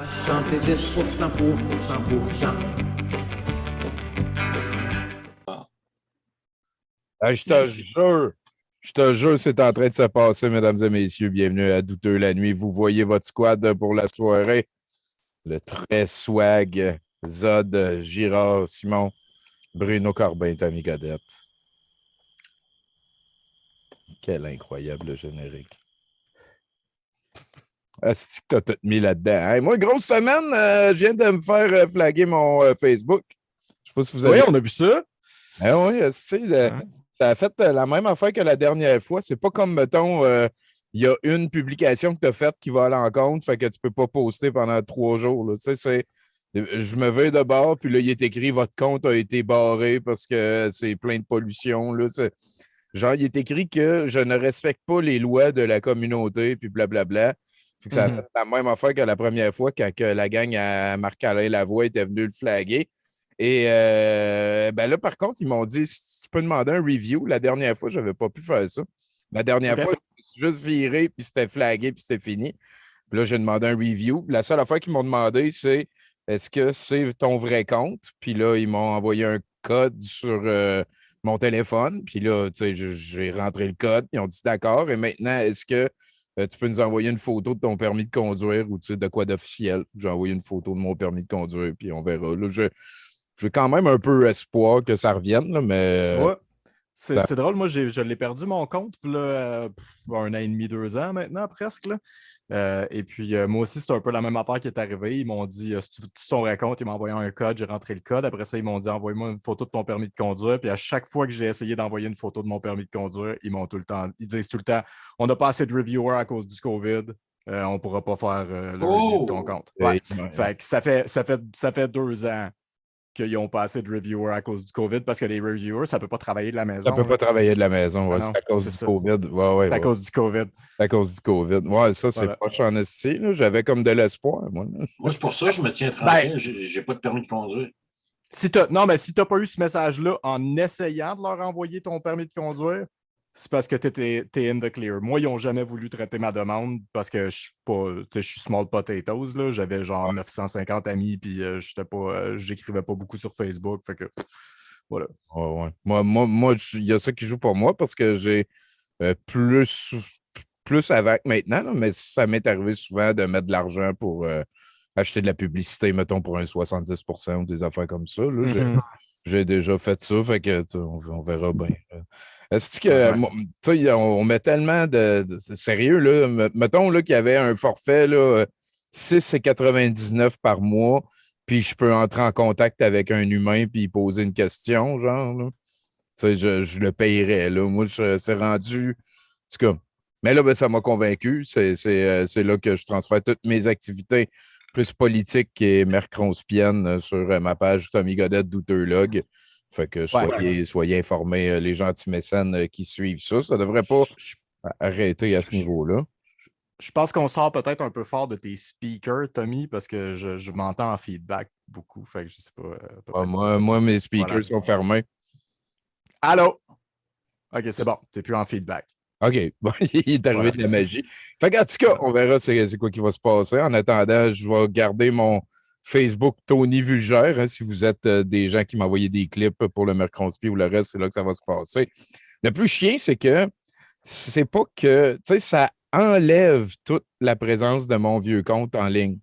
Chanter 10% pour 100%. Ah, je te jure, c'est en train de se passer, mesdames et messieurs. Bienvenue à Douteux la nuit. Vous voyez votre squad pour la soirée. Le très swag, Zod, Girard, Simon, Bruno Corbin, Tommy Godette. Quel incroyable générique. Est-ce que t'as tout mis là-dedans? Hey, moi, grosse semaine, je viens de me faire flaguer mon Facebook. Je sais pas si vous avez... Oui, on a vu ça. Ah oui, ça a fait la même affaire que la dernière fois. C'est pas comme, mettons, il y a une publication que tu as faite qui va à l'encontre, fait que tu peux pas poster pendant 3 jours. Là. Tu sais, je me vais de bord, puis là, il est écrit votre compte a été barré parce que c'est plein de pollution. Là, genre, il est écrit que je ne respecte pas les lois de la communauté, puis blablabla. Fait que ça a fait la même affaire que la première fois quand que la gang à Marc-Alain Lavoie était venue le flaguer. Et ben là, par contre, ils m'ont dit si tu peux demander un review. La dernière fois, je n'avais pas pu faire ça. La dernière fois, je me suis juste viré, puis c'était flagué, puis c'était fini. Puis là, j'ai demandé un review. La seule affaire qu'ils m'ont demandé, c'est est-ce que c'est ton vrai compte? Puis là, ils m'ont envoyé un code sur mon téléphone. Puis là, tu sais, j'ai rentré le code. Ils ont dit d'accord. Et maintenant, est-ce que tu peux nous envoyer une photo de ton permis de conduire ou tu sais, de quoi d'officiel? J'ai envoyé une photo de mon permis de conduire, puis on verra. Là, j'ai quand même un peu espoir que ça revienne, là, mais. Tu vois, c'est drôle. Moi, je l'ai perdu mon compte là, 1 an et demi, 2 ans maintenant, presque. Là. Et puis, moi aussi, c'est un peu la même affaire qui est arrivée. Ils m'ont dit, si tu veux ton compte, ils m'ont envoyé un code, j'ai rentré le code. Après ça, ils m'ont dit, envoie-moi une photo de ton permis de conduire. Puis à chaque fois que j'ai essayé d'envoyer une photo de mon permis de conduire, ils disent tout le temps, on n'a pas assez de reviewers à cause du COVID. On ne pourra pas faire le review de ton compte. Ouais. Fait que ça fait 2 ans qu'ils n'ont pas assez de reviewers à cause du COVID parce que les reviewers, ça ne peut pas travailler de la maison. Ça ne peut pas travailler de la maison, ouais. Ah C'est non, à cause du ça. COVID. Ouais, C'est à ouais. cause du COVID. C'est à cause du COVID. Ouais, ça, c'est Voilà. pas en esti, là. J'avais comme de l'espoir, moi. Moi, c'est pour ça que je me tiens tranquille. J'ai pas de permis de conduire. Non, mais si tu n'as pas eu ce message-là en essayant de leur envoyer ton permis de conduire, c'est parce que tu es in the clear. Moi, ils n'ont jamais voulu traiter ma demande parce que je suis small potatoes. Là. J'avais genre 950 amis, puis j'écrivais pas beaucoup sur Facebook. Fait que, voilà. Ouais, ouais. Moi, il y a ça qui joue pour moi parce que j'ai plus avant que maintenant, là, mais ça m'est arrivé souvent de mettre de l'argent pour acheter de la publicité, mettons, pour un 70% ou des affaires comme ça. Là. J'ai déjà fait ça, fait que on verra bien. Est-ce que, tu sais, on met tellement sérieux, là, mettons là, qu'il y avait un forfait, là, 6,99 par mois, puis je peux entrer en contact avec un humain puis poser une question, genre, là. Tu sais, je le payerais, là. Moi, c'est rendu, en tout cas. Mais là, ben, ça m'a convaincu. C'est là que je transfère toutes mes activités plus politiques et mercronspiennes sur ma page Tommy Godette Douteurlog. Fait que soyez informés, les gens anti-mécènes qui suivent ça. Ça ne devrait pas arrêter à ce niveau-là. Je pense qu'on sort peut-être un peu fort de tes speakers, Tommy, parce que je m'entends en feedback beaucoup. Fait que je sais pas. Moi, mes speakers sont fermés. Allô? OK, c'est bon. Tu n'es plus en feedback. OK. Bon, il est arrivé de la magie. Fait qu'en tout cas, on verra c'est quoi qui va se passer. En attendant, je vais garder mon Facebook Tony Vulgaire. Hein, si vous êtes des gens qui m'envoyaient des clips pour le Mercredi ou le reste, c'est là que ça va se passer. Le plus chiant, c'est que c'est pas que, tu sais, ça enlève toute la présence de mon vieux compte en ligne. Tu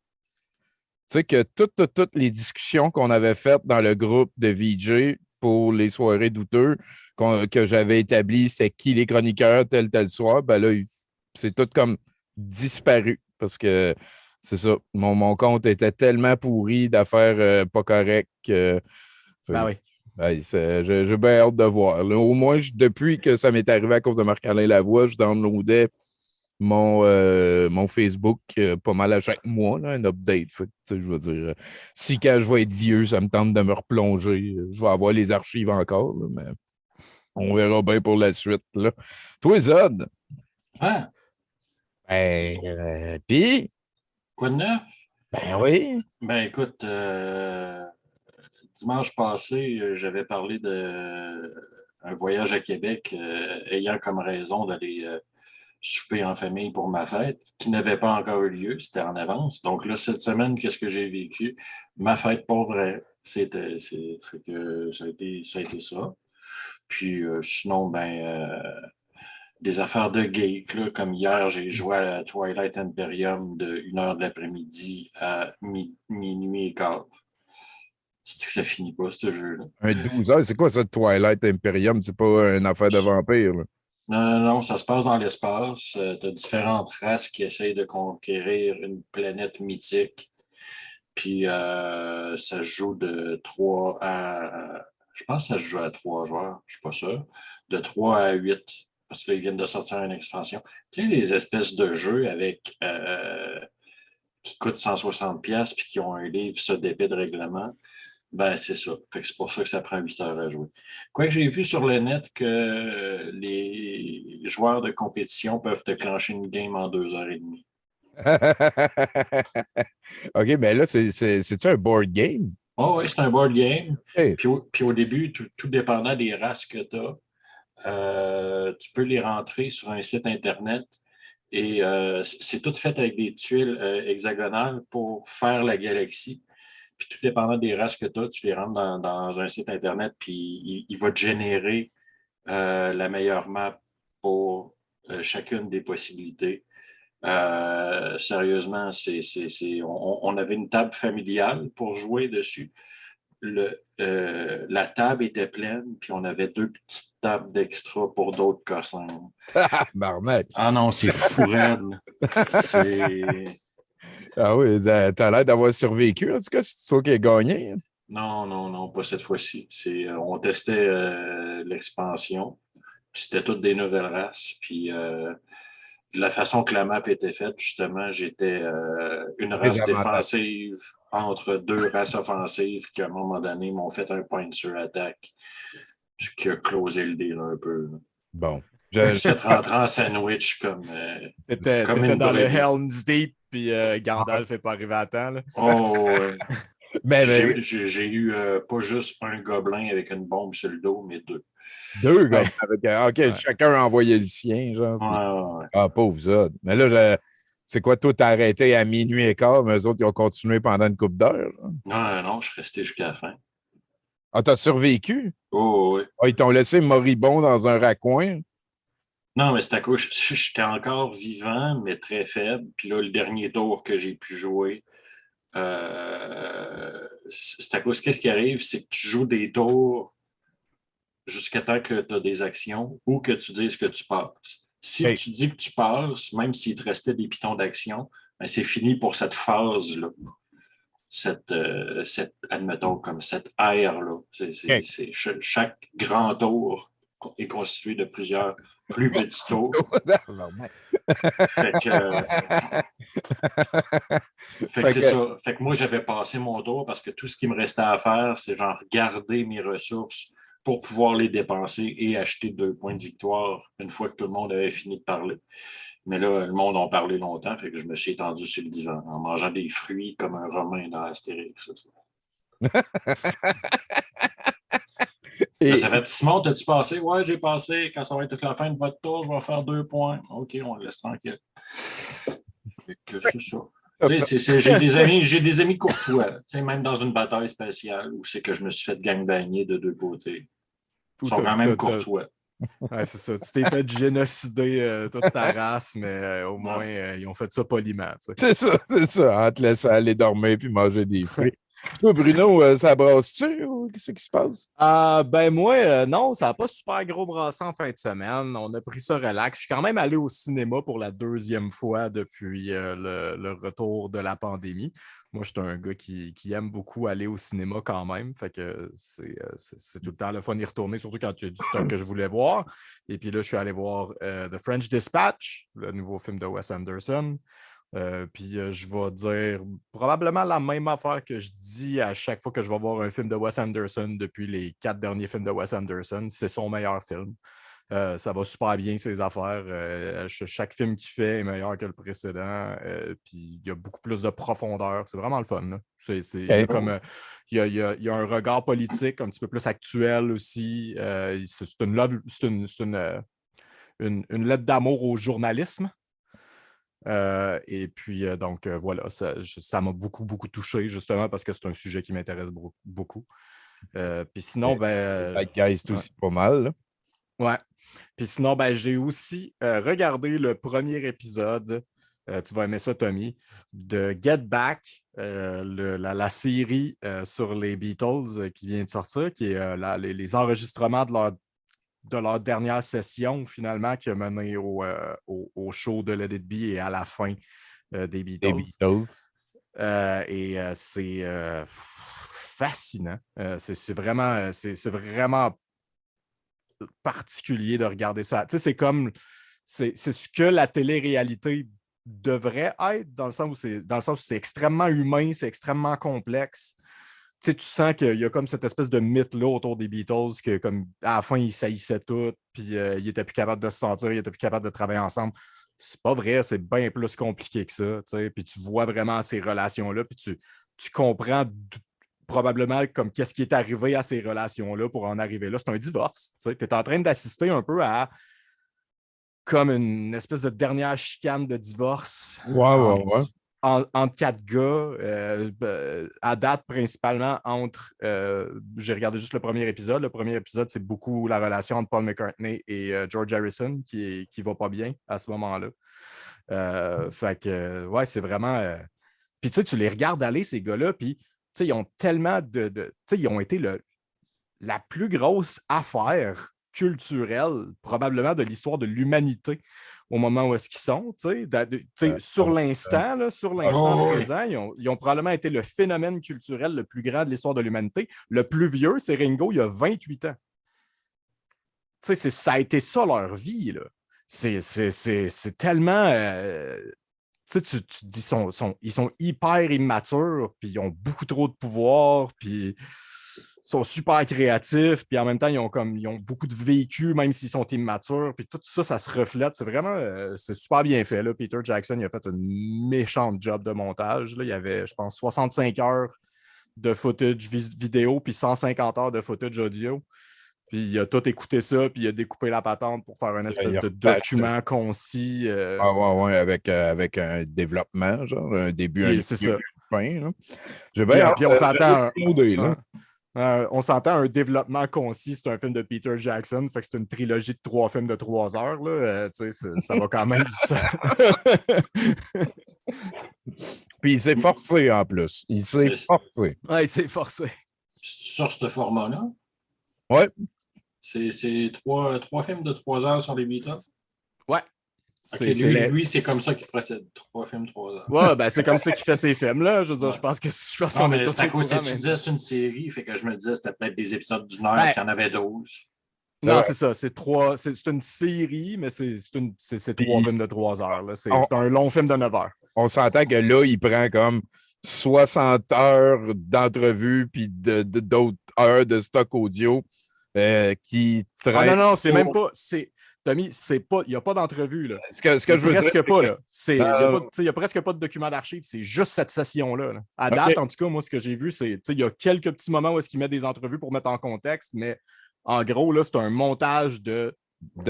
sais, que toutes les discussions qu'on avait faites dans le groupe de VJ pour les soirées douteux, que j'avais établi, c'est qui les chroniqueurs tel soir, ben là, c'est tout comme disparu parce que c'est ça. Mon compte était tellement pourri d'affaires pas correctes que. Ben oui. Ben, j'ai bien hâte de voir. Là, au moins, depuis que ça m'est arrivé à cause de Marc-Alain Lavoie, je downloadais mon Facebook pas mal à chaque mois, là, un update. Fait, je veux dire, si quand je vais être vieux, ça me tente de me replonger, je vais avoir les archives encore, là, mais on verra bien pour la suite. Là. Toi, Zod. Hein? Puis? Quoi de neuf? Ben oui. Ben écoute, dimanche passé, j'avais parlé de un voyage à Québec ayant comme raison d'aller souper en famille pour ma fête, qui n'avait pas encore eu lieu, c'était en avance. Donc là, cette semaine, qu'est-ce que j'ai vécu? Ma fête pour vrai. C'est que ça a été ça. Puis sinon, des affaires de geek, là, comme hier, j'ai joué à Twilight Imperium de 1h de l'après-midi à minuit et quart. C'est que ça finit pas, ce jeu-là. Un 12 heures, c'est quoi ça, Twilight Imperium? C'est pas une affaire de vampire, là. Non, non, ça se passe dans l'espace. Tu as différentes races qui essayent de conquérir une planète mythique. Puis ça se joue de 3 à. Je pense que ça se joue à 3 joueurs, je suis pas sûr. De 3 à 8. Parce que là, ils viennent de sortir une expansion. Tu sais, les espèces de jeux avec qui coûtent 160$ puis qui ont un livre ça d'épée de règlement. Ben, c'est ça. Fait que c'est pour ça que ça prend 8 heures à jouer. Quoique j'ai vu sur le net que les joueurs de compétition peuvent déclencher une game en 2h30. OK, mais là, c'est-tu un board game? Oh, oui, c'est un board game. Hey. Puis au début, tout dépendant des races que tu as, tu peux les rentrer sur un site Internet et c'est tout fait avec des tuiles hexagonales pour faire la galaxie. Puis tout dépendant des races que tu les rentres dans un site Internet, puis il va te générer la meilleure map pour chacune des possibilités. Sérieusement, on avait une table familiale pour jouer dessus. La table était pleine, puis on avait 2 petites tables d'extra pour d'autres cossins. Barnac. Ah non, c'est fou raide. C'est... Ah oui, t'as l'air d'avoir survécu. En tout cas, c'est toi qui as gagné. Non, non, non, pas cette fois-ci. On testait l'expansion. C'était toutes des nouvelles races. Puis de la façon que la map était faite, justement, j'étais une race défensive entre 2 races offensives qui, à un moment donné, m'ont fait un point sur attaque, qui a closé le deal un peu. Bon. J'étais rentré en sandwich comme T'étais dans le Helm's Deep, puis Gandalf n'est pas arrivé à temps. Là. Oh, ouais. Mais... J'ai eu pas juste un gobelin avec une bombe sur le dos, mais 2. 2 gars. OK, ouais. Chacun a envoyé le sien, genre. Puis... Ouais. Ah, pauvre ça. Mais là, c'est quoi, toi, t'as arrêté à minuit et quart, mais eux autres, ils ont continué pendant une couple d'heures? Non, je suis resté jusqu'à la fin. Ah, t'as survécu? Oh, oui. Ah, ils t'ont laissé moribond dans un raccoin? Non, mais c'est à cause, j'étais encore vivant, mais très faible. Puis là, le dernier tour que j'ai pu jouer, c'est à cause, qu'est-ce qui arrive, c'est que tu joues des tours jusqu'à temps que tu as des actions ou que tu dises que tu passes. Si tu dis que tu passes, même s'il te restait des pitons d'action, ben c'est fini pour cette phase-là. Admettons, comme cette ère-là. Chaque grand tour est constitué de plusieurs plus petits tours. Fait que c'est ça. Fait que moi, j'avais passé mon tour parce que tout ce qui me restait à faire, c'est genre garder mes ressources pour pouvoir les dépenser et acheter 2 points de victoire une fois que tout le monde avait fini de parler. Mais là, le monde en parlait longtemps, fait que je me suis étendu sur le divan en mangeant des fruits comme un Romain dans Astérix. Ça fait Simon, t'as-tu passé? Ouais, j'ai passé. Quand ça va être la fin de votre tour, je vais faire 2 points. OK, on le laisse tranquille. C'est ça. J'ai des amis courtois, même dans une bataille spatiale où c'est que je me suis fait gangbagner de 2 côtés. Ils sont quand même courtois. Ouais, c'est ça. Tu t'es fait génocider toute ta race, mais au moins, ils ont fait ça poliment. C'est ça. En te laissant aller dormir puis manger des fruits. Toi, Bruno, ça brasse-tu ou qu'est-ce qui se passe? Moi, non, ça n'a pas super gros brassé en fin de semaine. On a pris ça relax. Je suis quand même allé au cinéma pour la 2e fois depuis le retour de la pandémie. Moi, je suis un gars qui aime beaucoup aller au cinéma quand même. Fait que c'est tout le temps le fun d'y retourner, surtout quand il y a du stock que je voulais voir. Et puis là, je suis allé voir The French Dispatch, le nouveau film de Wes Anderson. Puis je vais dire probablement la même affaire que je dis à chaque fois que je vais voir un film de Wes Anderson depuis les 4 derniers films de Wes Anderson. C'est son meilleur film. Ça va super bien, ses affaires. Chaque film qu'il fait est meilleur que le précédent. Puis il y a beaucoup plus de profondeur. C'est vraiment le fun. Là. Il y a un regard politique un petit peu plus actuel aussi. C'est une lettre d'amour au journalisme. Et puis, voilà, ça m'a beaucoup, beaucoup touché, justement, parce que c'est un sujet qui m'intéresse beaucoup. Puis sinon, Zeitgeist aussi pas mal. Là. Ouais. Puis sinon, j'ai aussi regardé le premier épisode, tu vas aimer ça, Tommy, de Get Back, la série sur les Beatles qui vient de sortir, qui est les enregistrements de leur dernière session, finalement, qui a mené au show de Let It Be et à la fin des Beatles. C'est fascinant. C'est vraiment particulier de regarder ça. Tu sais, c'est ce que la télé-réalité devrait être, dans le sens où c'est extrêmement humain, c'est extrêmement complexe. Tu sais, tu sens qu'il y a comme cette espèce de mythe-là autour des Beatles, que comme à la fin, ils saillissaient tout, puis ils n'étaient plus capables de se sentir, ils n'étaient plus capables de travailler ensemble. C'est pas vrai, c'est bien plus compliqué que ça. Tu sais. Puis tu vois vraiment ces relations-là, puis tu comprends probablement comme qu'est-ce qui est arrivé à ces relations-là pour en arriver là. C'est un divorce. Tu es en train d'assister un peu à comme une espèce de dernière chicane de divorce entre quatre gars, à date principalement entre... j'ai regardé juste le premier épisode. Le premier épisode, c'est beaucoup la relation entre Paul McCartney et George Harrison qui va pas bien à ce moment-là. Fait que, ouais, c'est vraiment... Puis tu sais, tu les regardes aller, ces gars-là, puis ils ont tellement tu sais, ils ont été la plus grosse affaire culturelle, probablement, de l'histoire de l'humanité au moment où est-ce qu'ils sont. Sur l'instant présent, ils ont probablement été le phénomène culturel le plus grand de l'histoire de l'humanité. Le plus vieux, c'est Ringo, il a 28 ans. Ça a été ça leur vie. Là. C'est tellement... tu te dis, ils sont hyper immatures, puis ils ont beaucoup trop de pouvoir, puis ils sont super créatifs, puis en même temps, ils ont beaucoup de vécu, même s'ils sont immatures, puis tout ça, ça se reflète. C'est vraiment, c'est super bien fait. Là. Peter Jackson, il a fait une méchante job de montage. Là. Il y avait, je pense, 65 heures de footage vidéo, puis 150 heures de footage audio. Puis il a tout écouté ça, puis il a découpé la patente pour faire une espèce de document concis. Avec un développement, genre un début, c'est ça. Fin. Puis on s'entend on s'entend un développement concis, c'est un film de Peter Jackson, fait que c'est une trilogie de 3 films de 3 heures. Là, ça va quand même du sens. Puis il s'est forcé en plus. Il s'est forcé. Ouais, il s'est forcé. Sur ce format-là? Ouais. C'est trois films de 3 heures sur les Beatles? Ouais. Lui, c'est comme ça qu'il procède. 3 films, 3 heures. Ouais, c'est comme ça qu'il fait ses films, là. Je veux dire, je pense qu'on est c'est à cause que tu disais c'est une série, fait que je me disais c'était peut-être des épisodes d'une heure, puis il y en avait 12. Non, c'est ça. C'est une série, mais c'est 3 films de 3 heures. Là. C'est un long film de 9 heures. On s'entend que là, il prend comme 60 heures d'entrevue puis d'autres heures de stock audio qui traînent. Non, c'est même pas... Tommy, il n'y a pas d'entrevue. Là. Ce que je veux presque dire, pas. Là. Il n'y a presque pas de document d'archives. C'est juste cette session-là. Là. À date, en tout cas, moi, ce que j'ai vu, c'est il y a quelques petits moments où est-ce qu'il met des entrevues pour mettre en contexte, mais en gros, là, c'est un montage de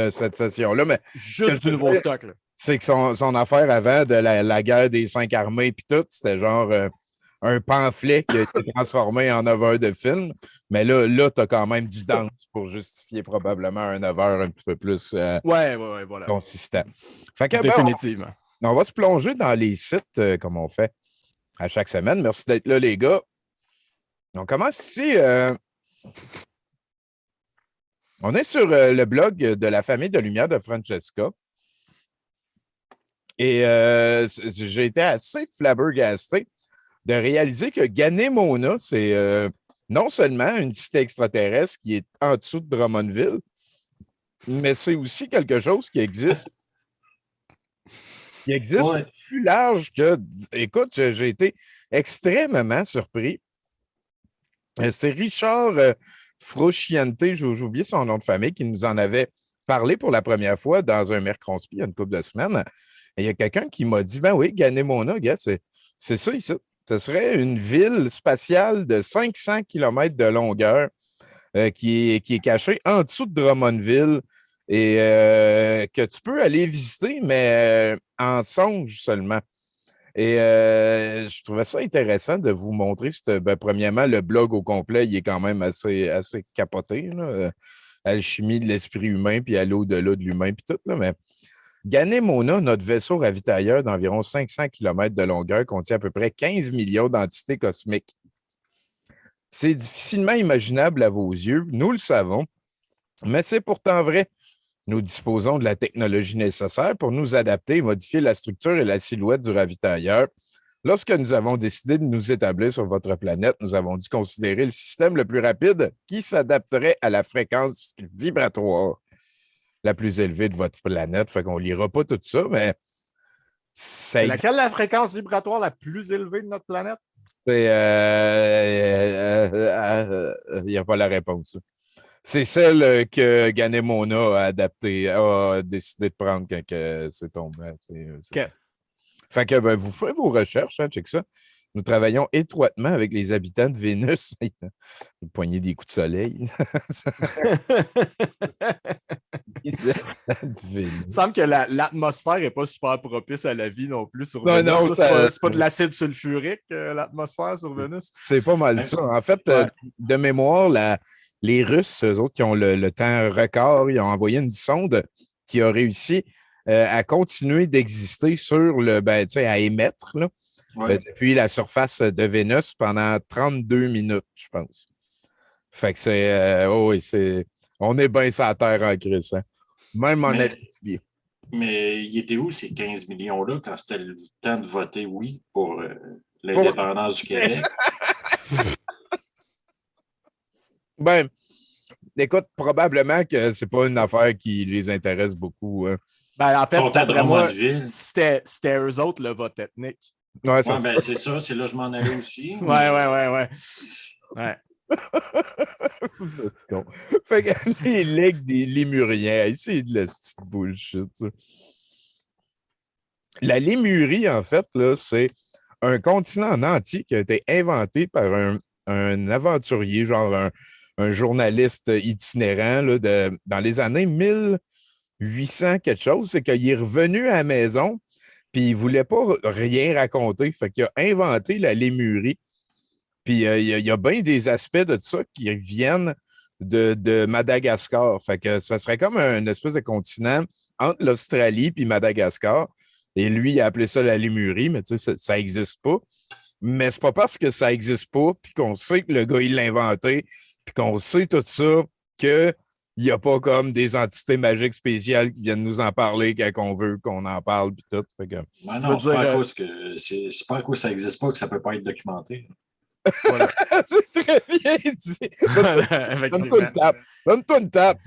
cette session-là. Mais juste du nouveau stock. Là. C'est que son affaire avant de la guerre des 5 armées puis tout, c'était genre un pamphlet qui a été transformé en 9 heures de film. Mais là tu as quand même du dance pour justifier probablement un 9 heures un petit peu plus voilà. consistant. Fait que, définitivement. On va se plonger dans les sites comme on fait à chaque semaine. Merci d'être là, les gars. On commence ici. On est sur le blog de la famille de lumière de Francesca. Et j'ai été assez flabbergasté de réaliser que Ganemona, c'est non seulement une cité extraterrestre qui est en dessous de Drummondville, mais c'est aussi quelque chose qui existe. Plus large que... Écoute, j'ai été extrêmement surpris. C'est Richard Frusciante, j'ai oublié son nom de famille, qui nous en avait parlé pour la première fois dans un Mercronspi il y a une couple de semaines. Et il y a quelqu'un qui m'a dit, ben oui, Ganemona, gars, c'est ça ici. Ce serait une ville spatiale de 500 km de longueur qui est cachée en dessous de Drummondville et que tu peux aller visiter, mais en songe seulement. Et je trouvais ça intéressant de vous montrer. Premièrement, le blog au complet, il est quand même assez capoté, là. Alchimie de l'esprit humain, puis aller au-delà de l'humain, puis tout. Là, mais Ganemona, notre vaisseau ravitailleur d'environ 500 km de longueur, contient à peu près 15 millions d'entités cosmiques. C'est difficilement imaginable à vos yeux, nous le savons, mais c'est pourtant vrai. Nous disposons de la technologie nécessaire pour nous adapter et modifier la structure et la silhouette du ravitailleur. Lorsque nous avons décidé de nous établir sur votre planète, nous avons dû considérer le système le plus rapide qui s'adapterait à la fréquence vibratoire la plus élevée de votre planète. Fait qu'on ne lira pas tout ça, mais C'est laquelle la fréquence vibratoire la plus élevée de notre planète? Il n'y a pas la réponse. C'est celle que Ganemona a décidé de prendre quand c'est tombé. OK. Fait que vous ferez vos recherches, hein, check ça. Nous travaillons étroitement avec les habitants de Vénus. Vous poignez des coups de soleil. Il semble que l'atmosphère n'est pas super propice à la vie non plus sur Vénus. Non, c'est pas de l'acide sulfurique, l'atmosphère sur Vénus. C'est pas mal ça. En fait, de mémoire, les Russes, eux autres, qui ont le temps record, ils ont envoyé une sonde qui a réussi à continuer d'exister sur à émettre là, depuis la surface de Vénus pendant 32 minutes, je pense. Fait que on est bien sur la Terre en crise, hein? Même en Abitibi. Mais il était où ces 15 millions-là quand c'était le temps de voter oui pour l'indépendance du Québec? Ben, écoute, probablement que c'est pas une affaire qui les intéresse beaucoup. Hein. Ben, en fait, d'après moi, c'était eux autres le vote ethnique. Ouais, c'est ça, c'est là que je m'en allais aussi. Ouais. Fait que les legs des Lémuriens, c'est de la petite bullshit, ça. La Lémurie, en fait, là, c'est un continent en entier qui a été inventé par un aventurier, genre un journaliste itinérant là, dans les années 1800 quelque chose. C'est qu'il est revenu à la maison, puis il ne voulait pas rien raconter. Fait qu'il a inventé la Lémurie. Puis il y a bien des aspects de ça qui viennent de Madagascar. Fait que ça serait comme un espèce de continent entre l'Australie et Madagascar. Et lui, il a appelé ça la Lémurie, mais tu sais, ça n'existe pas. Mais c'est pas parce que ça n'existe pas, puis qu'on sait que le gars, il l'a inventé, puis qu'on sait tout ça, qu'il n'y a pas comme des entités magiques spéciales qui viennent nous en parler quand on veut qu'on en parle, puis tout. Fait que... non, c'est pas à cause que ça n'existe pas que ça ne peut pas être documenté. Voilà. C'est très bien dit. Donne-toi une tape.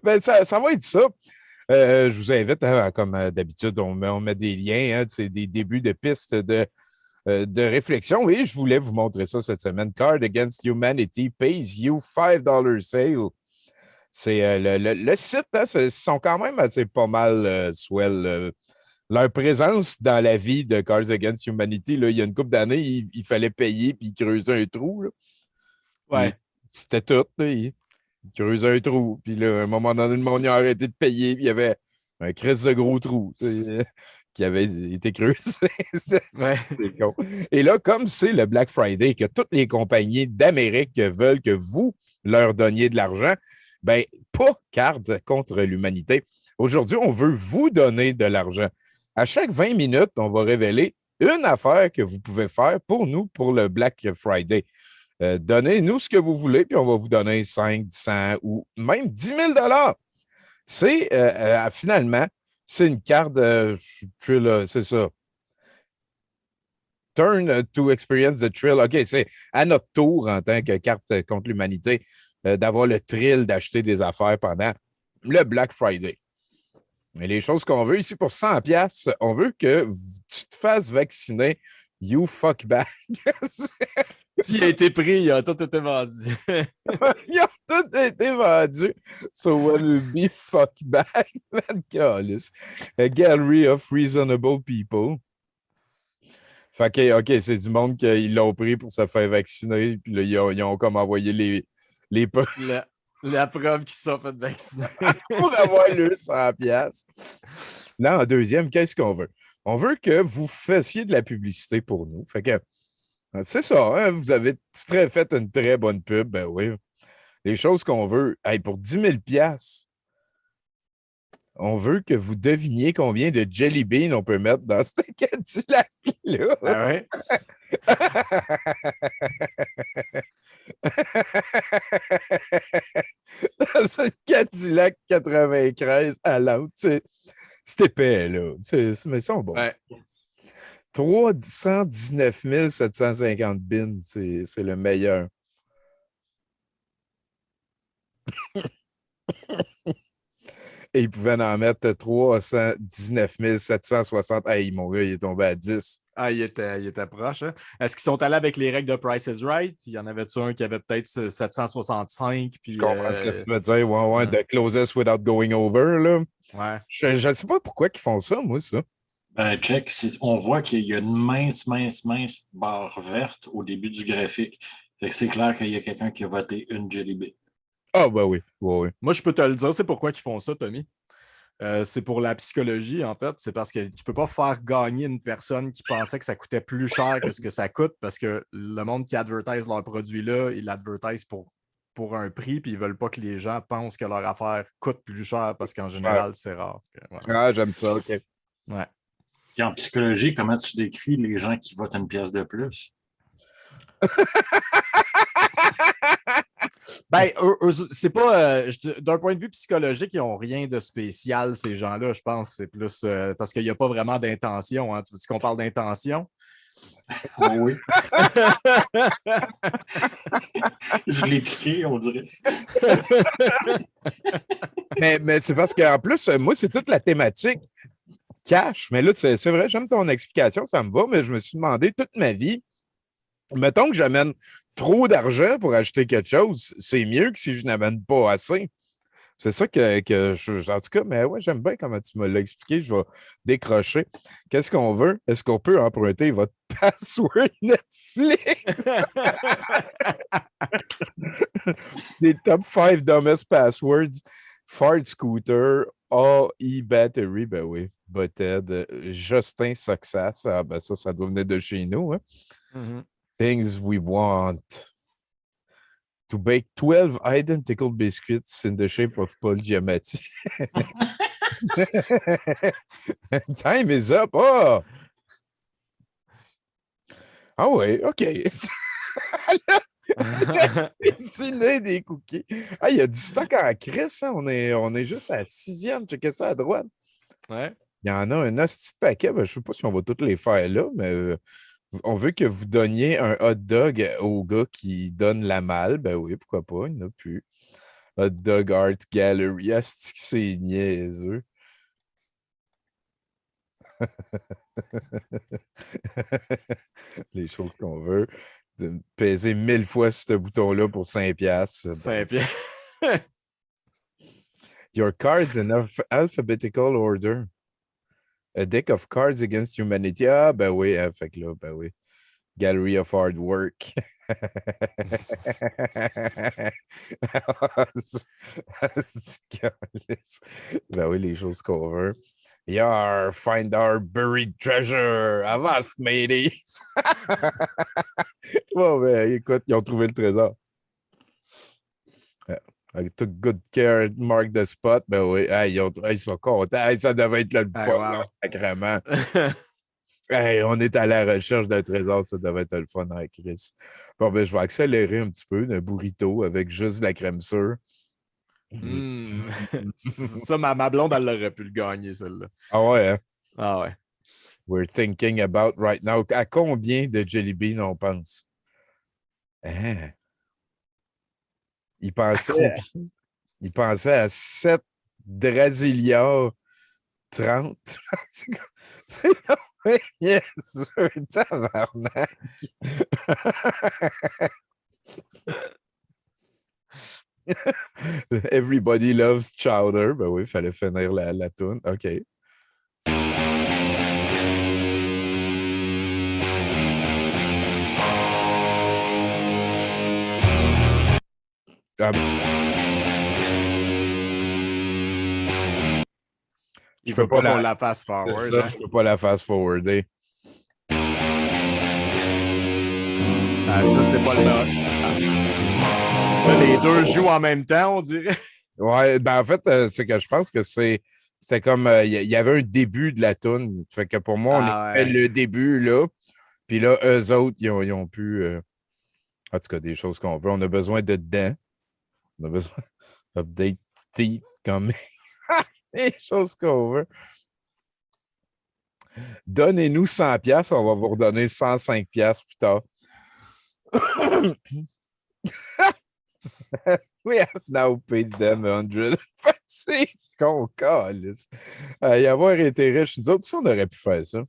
Ben, ça va être ça. Je vous invite, hein, comme d'habitude, on met des liens, hein, c'est des débuts de pistes de réflexion. Et je voulais vous montrer ça cette semaine. Card Against Humanity pays you $5 sale. C'est le site, hein, ils sont quand même assez pas mal swell. Leur présence dans la vie de Cards Against Humanity, là, il y a une couple d'années, il fallait payer puis il creusait un trou. Là. Ouais. C'était tout. Là, il creusait un trou. Puis là, à un moment donné, le monde a arrêté de payer. Puis il y avait un crisse de gros trou qui avait été creusé. Ouais. C'est con. Et là, comme c'est le Black Friday, que toutes les compagnies d'Amérique veulent que vous leur donniez de l'argent, ben pas carte contre l'humanité. Aujourd'hui, on veut vous donner de l'argent. À chaque 20 minutes, on va révéler une affaire que vous pouvez faire pour nous pour le Black Friday. Donnez-nous ce que vous voulez, puis on va vous donner 5, 100 ou même 10 000 $. C'est finalement, c'est une carte thrill, c'est ça. Turn to experience the thrill. OK, c'est à notre tour en tant que carte contre l'humanité d'avoir le thrill d'acheter des affaires pendant le Black Friday. Mais les choses qu'on veut ici pour 100$, on veut que tu te fasses vacciner. You fuck back. S'il a été pris, il a tout été vendu. Ils ont tout été vendus. So what will be fuck back? A gallery of reasonable people. Fait que, OK, c'est du monde qui l'ont pris pour se faire vacciner. Puis là, ils ont comme envoyé les peuples. La preuve qu'ils sont fait vacciner. pour avoir le 100$. Là, en deuxième, qu'est-ce qu'on veut? On veut que vous fassiez de la publicité pour nous. Fait que c'est ça, hein? Vous avez fait une très bonne pub, ben oui. Les choses qu'on veut, hey, pour 10 000$, on veut que vous deviniez combien de jelly beans on peut mettre dans ce Cadillac-là. Ah ouais? Dans un Cadillac 93 à l'autre. C'est épais, là. Mais ils sont bons. Ouais. 319 750 bins, c'est le meilleur. Et ils pouvaient en mettre 319 760. Hey, mon gars, il est tombé à 10. Ah, il était proche. Hein? Est-ce qu'ils sont allés avec les règles de Price is Right? Il y en avait-tu un qui avait peut-être 765? Puis, Je comprends ce que tu veux dire. Ouais, the closest without going over, là. Ouais. Je ne sais pas pourquoi ils font ça, moi, ça. Ben, check, on voit qu'il y a une mince barre verte au début du graphique. Fait que c'est clair qu'il y a quelqu'un qui a voté une Jelly Bean. Ah, ben oui. Ouais. Moi, je peux te le dire, c'est pourquoi ils font ça, Tommy. C'est pour la psychologie, en fait. C'est parce que tu ne peux pas faire gagner une personne qui pensait que ça coûtait plus cher que ce que ça coûte parce que le monde qui advertise leur produit-là, ils l'advertisent pour un prix, puis ils ne veulent pas que les gens pensent que leur affaire coûte plus cher parce qu'en général, c'est rare. Ouais. Ah, j'aime ça, OK. Ouais. Et en psychologie, comment tu décris les gens qui votent une pièce de plus? Ben, c'est pas. D'un point de vue psychologique, ils n'ont rien de spécial, ces gens-là, je pense. C'est plus parce qu'il n'y a pas vraiment d'intention. Hein. Tu veux qu'on parle d'intention? Oui. Je l'ai piqué, on dirait. mais c'est parce qu'en plus, moi, c'est toute la thématique cash. Mais là, c'est vrai, j'aime ton explication, ça me va, mais je me suis demandé toute ma vie, mettons que j'amène trop d'argent pour acheter quelque chose, c'est mieux que si je n'amène pas assez. C'est ça que je. En tout cas, mais ouais, j'aime bien comment tu me l'as expliqué. Je vais décrocher. Qu'est-ce qu'on veut? Est-ce qu'on peut emprunter votre password Netflix? Les top 5 dumbest passwords. Ford Scooter, AE Battery, ben oui. Butthead, Justin Success. Ah, ben ça doit venir de chez nous. Hein? Mm-hmm. Things we want. To bake 12 identical biscuits in the shape of Paul Giamatti. Time is up. Oh! Ah oui, OK. Dessiner des cookies. Ah, il y a du stock en crise, hein? On est juste à la 6e. Checkez ça à droite. Ouais. Il y en a un petit paquet. Ben, je ne sais pas si on va tous les faire là, mais on veut que vous donniez un hot dog au gars qui donne la malle. Ben oui, pourquoi pas, il n'y en a plus. Hot Dog Art Gallery. Asti que c'est niaiseux. Les choses qu'on veut. De peser 1000 fois ce bouton-là pour 5$. 5$. Your cards in alphabetical order. A deck of cards against humanity. Ah, ben oui, hein, fait que là, ben oui. Gallery of hard work. Ben oui, les choses qu'on veut. Yar, find our buried treasure. Avast, mateys. Bon, ben écoute, ils ont trouvé le trésor. I took good care, mark the spot. Ben oui, hey, ils sont contents. Hey, ça devait être le fun, wow. sacrément. Hey, on est à la recherche d'un trésor, ça devait être le fun avec Chris. Bon, ben, je vais accélérer un petit peu d'un burrito avec juste de la crème sûre. Ça, ma blonde, elle aurait pu le gagner, celle-là. Ah ouais, hein? Ah ouais. We're thinking about right now. À combien de jelly beans on pense? Hein? Il pensait à 7 Drasilia 30. C'est yes, tabarnak. Everybody loves chowder. Ben oui, il fallait finir la toune. OK. Il veut pas qu'on la fasse forward. Ça, je peux pas la fast-forwarder. Ah, ça, c'est pas le meilleur. Là, les deux jouent en même temps, on dirait. Ouais, ben en fait, c'est que je pense que c'était comme il y avait un début de la toune. Fait que pour moi, on écoutait le début là. Puis là, eux autres, ils ont pu. En tout cas, des choses qu'on veut. On a besoin de dents. On a besoin d'update teeth comme des choses qu'on veut. Donnez-nous 100$, on va vous redonner 105$ plus tard. We have now paid them 100. C'est con, calice. Y avoir été riche, nous autres, si on aurait pu faire ça.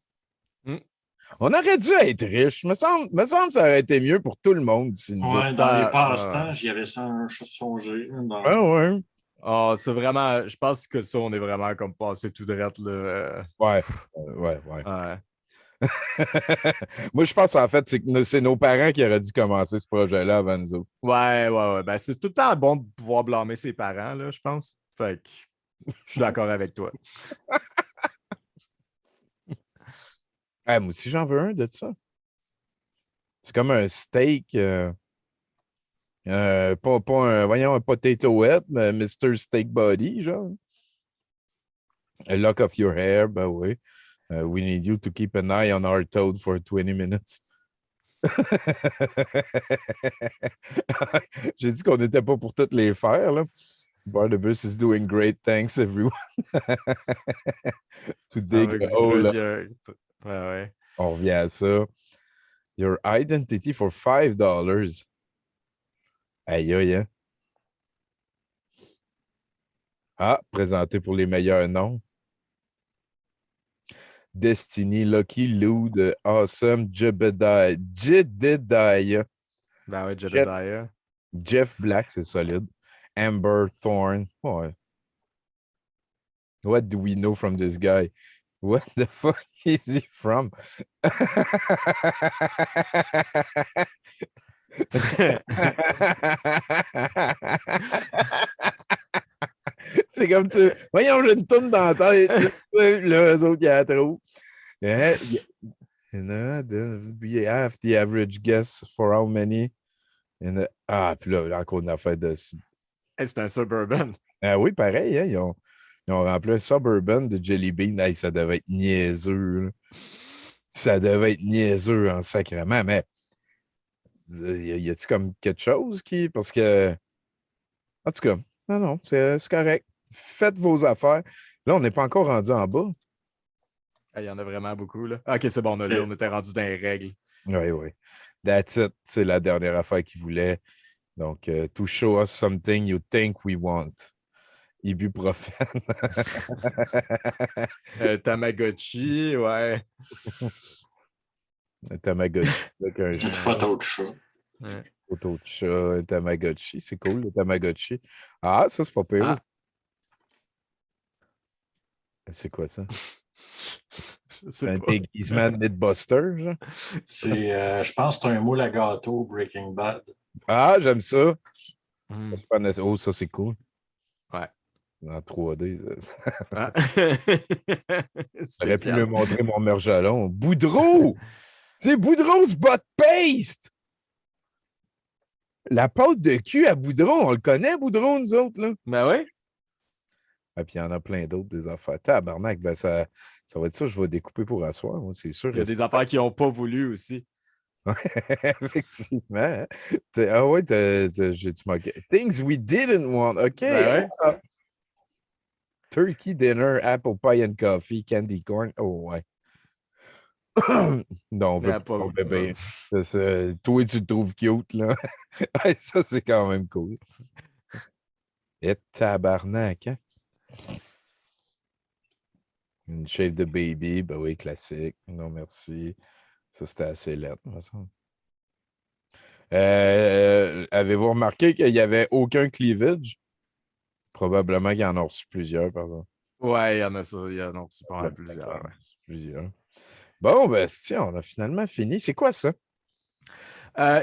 On aurait dû être riche. Me semble que ça aurait été mieux pour tout le monde. Si nous Ouais, autres, dans les passe-temps, j'y avais songé. Ah ouais. Oh, c'est vraiment. Je pense que ça, on est vraiment comme passé tout droit là. Ouais. Moi, je pense en fait c'est nos parents qui auraient dû commencer ce projet-là avant nous autres. Ouais. Ben, c'est tout le temps bon de pouvoir blâmer ses parents, là, je pense. Fait que je suis d'accord avec toi. Moi aussi, j'en veux un de ça. C'est comme un steak. Voyons, un potato head, mais Mr. Steak Body, genre. A lock of your hair, ben oui. We need you to keep an eye on our toad for 20 minutes. J'ai dit qu'on n'était pas pour toutes les faire, là. Barnabas is doing great. Thanks, everyone. To dig a hole. Ouais. On revient à ça. Your identity for $5. Aïe, aïe, hein? Ah, présenté pour les meilleurs noms. Destiny, Lucky, Lude, Awesome, Jedediah. Ben ouais, Jedediah. Jeff Black, c'est solide. Amber Thorne. Ouais. What do we know from this guy? What the fuck is he from? C'est comme tu. Voyons, j'ai une toune dans la tête. Là, eux autres, ils la trouvent. We have the average guess for how many. Puis là, encore une affaire de. C'est un Suburban. Oui, pareil, hein, ils ont rempli un Suburban de Jelly Bean. Hey, ça devait être niaiseux. Là. Ça devait être niaiseux en sacrement, mais y a-tu comme quelque chose qui. Parce que. En tout cas, non, c'est correct. Faites vos affaires. Là, on n'est pas encore rendu en bas. Il y en a vraiment beaucoup, là. OK, c'est bon, on était rendu dans les règles. Oui. That's it. C'est la dernière affaire qu'ils voulaient. Donc, to show us something you think we want. Ibuprofène. Tamagotchi, ouais. Un Tamagotchi. Une photo de chat. Ouais. Photo de chat, un Tamagotchi. C'est cool, le Tamagotchi. Ah, ça, c'est pas pire. C'est quoi ça? C'est un déguisement de Mythbuster, genre? Je pense que c'est un moule à gâteau Breaking Bad. Ah, j'aime ça. Ça c'est pas nécessaire. Oh, ça, c'est cool. Ouais. En 3D. Ça. J'aurais pu me montrer mon mergelon. Boudreau! C'est Boudreau's Butt Paste! La pâte de cul à Boudreau, on le connaît, Boudreau, nous autres, là? Ben oui. Et puis, il y en a plein d'autres, des affaires. Tabarnak, ben ça va être ça, je vais découper pour asseoir, moi, c'est sûr. Il y a des affaires qui n'ont pas voulu aussi. Effectivement. Ah ouais, j'ai-tu manqué? Things we didn't want. OK. Ben ouais. Turkey dinner, apple pie and coffee, candy corn. Oh, ouais. Non, on veut pas ton bébé. Toi, tu le trouves cute, là. Ça, c'est quand même cool. Et tabarnak, hein? Une shave de baby, ben oui, classique. Non, merci. Ça, c'était assez laid, de toute façon. Avez-vous remarqué qu'il n'y avait aucun cleavage? Probablement qu'il y en a reçu plusieurs, par exemple. Ouais, il y en a ça. Il y en a reçu pas mal plusieurs. Ouais. Plusieurs. Bon, ben, tiens, on a finalement fini. C'est quoi ça?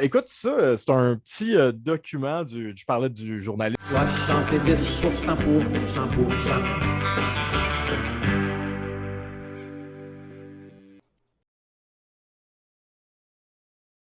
Écoute, ça, c'est un petit document je parlais du journaliste. 70% pour 100%.